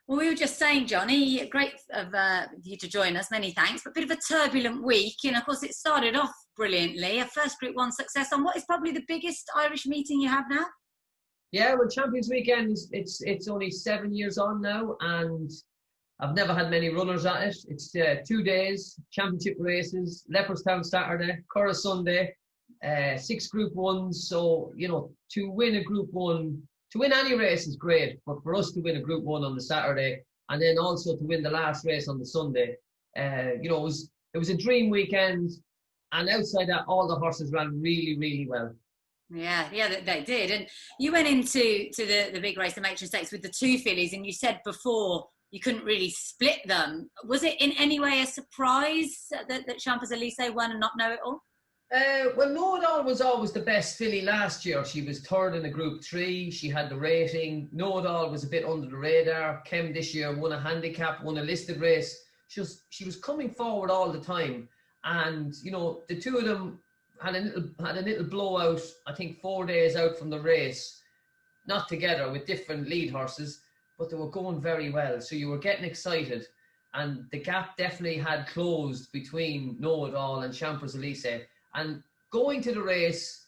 Well, we were just saying, Johnny, great of you to join us. Many thanks. But a bit of a turbulent week. And of course, it started off brilliantly. A first Group 1 success on what is probably the biggest Irish meeting you have now. Yeah, well, Champions Weekend, it's only 7 years on now. And I've never had many runners at it. It's 2 days, championship races, Leopardstown Saturday, Curra Sunday, 6 Group 1s. So, you know, to win a Group 1, to win any race is great, but for us to win a Group 1 on the Saturday and then also to win the last race on the Sunday, you know, it was a dream weekend. And outside that, all the horses ran really, really well. Yeah, they did. And you went into the big race, the Matron Stakes, with the 2 fillies, and you said before you couldn't really split them. Was it in any way a surprise that Champers Elysees won and not know it all? Well, Know It All was always the best filly last year. She was third in a Group 3. She had the rating. Know It All was a bit under the radar. Came this year, won a handicap, won a listed race. She was coming forward all the time. And, you know, the two of them had a little blowout, I think 4 days out from the race. Not together, with different lead horses, but they were going very well. So you were getting excited. And the gap definitely had closed between Know It All and Champers Elysees. And going to the race,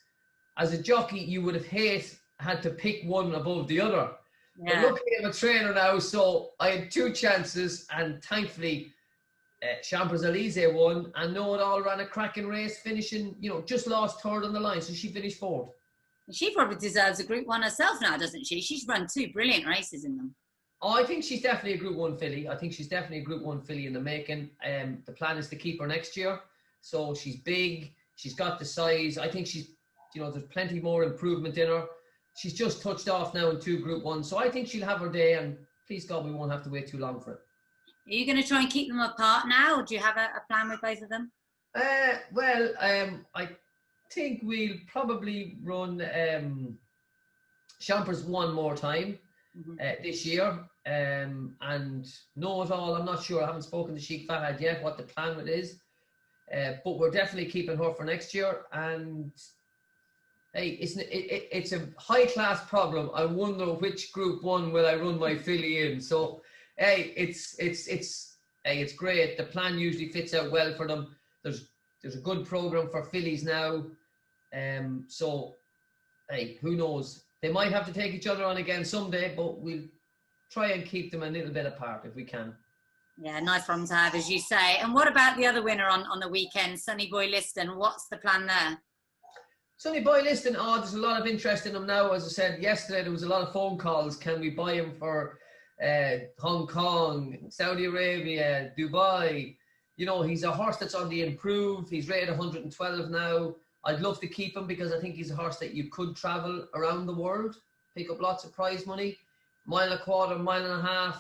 as a jockey, you would have had to pick one above the other. Yeah. But luckily, I'm a trainer now, so I had 2 chances, and thankfully, Champers Elysees won, and Know It All ran a cracking race, finishing, you know, just lost third on the line, so she finished 4th. She probably deserves a Group 1 herself now, doesn't she? She's run 2 brilliant races in them. Oh, I think she's definitely a Group 1 filly. I think she's definitely a Group 1 filly in the making. The plan is to keep her next year, so she's big. She's got the size. I think she's, you know, there's plenty more improvement in her. She's just touched off now in 2 Group 1. So I think she'll have her day, and please God, we won't have to wait too long for it. Are you going to try and keep them apart now, or do you have a plan with both of them? I think we'll probably run Champers one more time this year. And Know It All, I'm not sure. I haven't spoken to Sheikh Fahad yet what the plan with is. But we're definitely keeping her for next year. And hey, it's a high class problem. I wonder which Group 1 will I run my filly in. So hey, it's great. The plan usually fits out well for them. There's a good program for fillies now. So hey, who knows? They might have to take each other on again someday, but we'll try and keep them a little bit apart if we can. Yeah, nice problem to have, as you say. And what about the other winner on the weekend, Sonny Boy Liston? What's the plan there? Sonny Boy Liston, there's a lot of interest in him now. As I said yesterday, there was a lot of phone calls. Can we buy him for Hong Kong, Saudi Arabia, Dubai? You know, he's a horse that's on the improve. He's rated 112 now. I'd love to keep him because I think he's a horse that you could travel around the world, pick up lots of prize money, 1.25 miles, 1.5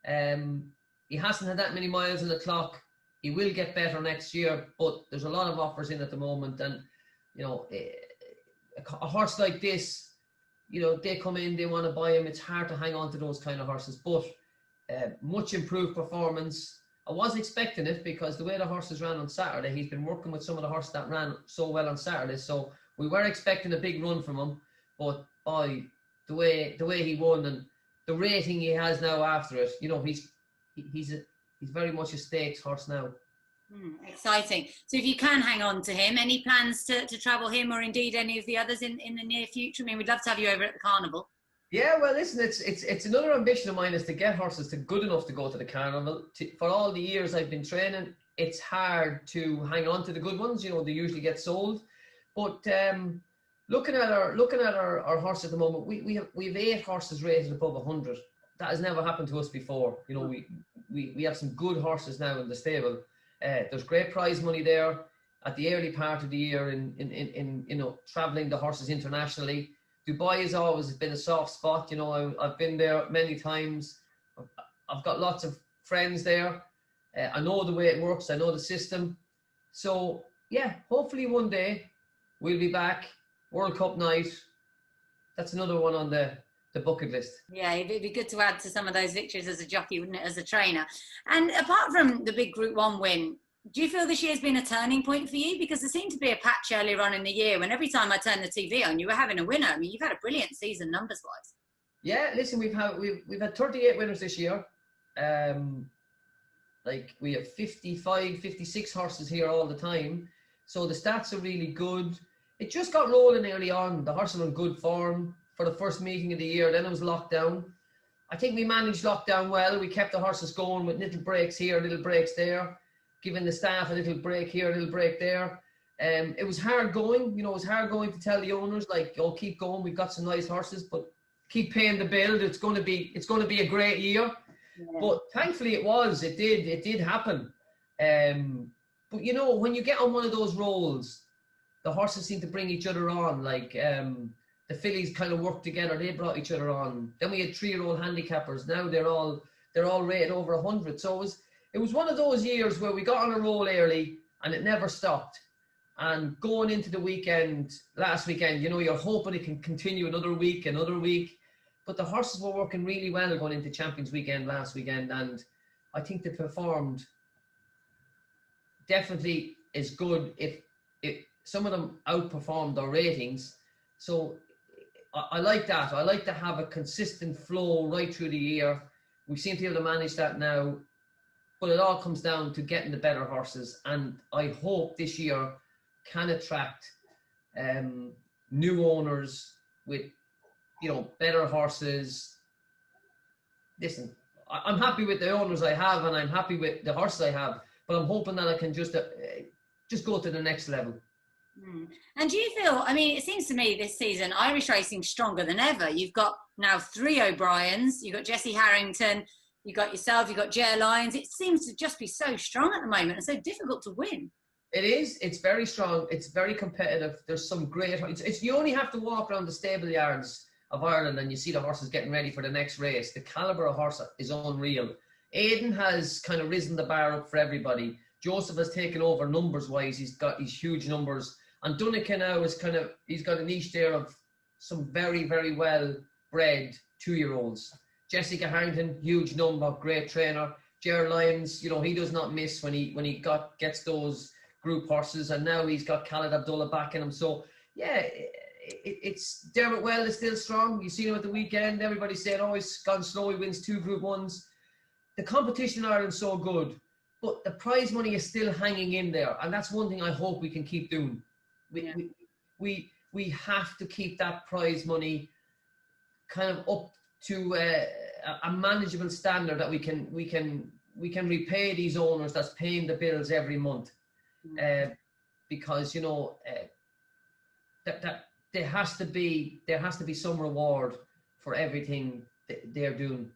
miles. He hasn't had that many miles on the clock. He will get better next year, but there's a lot of offers in at the moment. And, you know, a horse like this, you know, they come in, they want to buy him. It's hard to hang on to those kind of horses, but much improved performance. I was expecting it because the way the horses ran on Saturday, he's been working with some of the horses that ran so well on Saturday. So we were expecting a big run from him, but boy, the way he won and the rating he has now after it, you know, he's very much a stakes horse now. Exciting. So if you can hang on to him, any plans to travel him or indeed any of the others in the near future? I mean, we'd love to have you over at the carnival. Yeah, well, listen, it's another ambition of mine is to get horses to good enough to go to the carnival. For all the years I've been training, it's hard to hang on to the good ones. You know, they usually get sold. But looking at our horse at the moment, we have 8 horses rated above 100. That has never happened to us before. You know, we have some good horses now in the stable. There's great prize money there at the early part of the year in you know, traveling the horses internationally. Dubai has always been a soft spot. You know, I've been there many times. I've got lots of friends there. I know the way it works. I know the system. So yeah, hopefully one day we'll be back. World Cup night. That's another one on the bucket list. Yeah, it'd be good to add to some of those victories as a jockey, wouldn't it, as a trainer? And apart from the big Group 1 win, do you feel this year's been a turning point for you? Because there seemed to be a patch earlier on in the year when every time I turned the TV on, you were having a winner. I mean, you've had a brilliant season numbers-wise. Yeah, listen, we've had 38 winners this year. Like we have 55, 56 horses here all the time. So the stats are really good. It just got rolling early on. The horses were in good form for the first meeting of the year. Then it was lockdown. I think we managed lockdown well. We kept the horses going with little breaks here, little breaks there, giving the staff a little break here, a little break there. It was hard going. You know, it was hard going to tell the owners, like, oh, keep going. We've got some nice horses, but keep paying the bill. It's going to be a great year. Yeah. But thankfully it did happen. But you know, when you get on one of those rolls, the horses seem to bring each other on. Like the fillies kind of worked together. They brought each other on. Then we had 3-year-old handicappers. Now they're all rated over 100. So it was one of those years where we got on a roll early and it never stopped. And going into the weekend, last weekend, you know, you're hoping it can continue another week. But the horses were working really well going into Champions Weekend last weekend. And I think they performed definitely as good if some of them outperformed their ratings. So I like that. I like to have a consistent flow right through the year. We seem to be able to manage that now. But it all comes down to getting the better horses. And I hope this year can attract new owners with, you know, better horses. Listen, I'm happy with the owners I have and I'm happy with the horses I have, but I'm hoping that I can just go to the next level. And do you feel, I mean, it seems to me this season, Irish racing's stronger than ever. You've got now 3 O'Briens, you've got Jesse Harrington, you've got yourself, you've got J Lyons. It seems to just be so strong at the moment and so difficult to win. It is. It's very strong. It's very competitive. There's some great... you only have to walk around the stable yards of Ireland and you see the horses getting ready for the next race. The calibre of horse is unreal. Aidan has kind of risen the bar up for everybody. Joseph has taken over numbers-wise. He's got these huge numbers. And Dunica now is he's got a niche there of some very, very well-bred 2-year-olds. Jessica Harrington, huge number, great trainer. J Lyons, you know, he does not miss when he gets those group horses, and now he's got Khaled Abdullah backing him. So yeah, it's Dermot Well is still strong. You see him at the weekend. Everybody said, oh, he's gone slow. He wins 2 Group 1s. The competition in Ireland's so good, but the prize money is still hanging in there, and that's one thing I hope we can keep doing. We have to keep that prize money kind of up to a manageable standard that we can repay these owners that's paying the bills every month. Because you know that there has to be some reward for everything they're doing.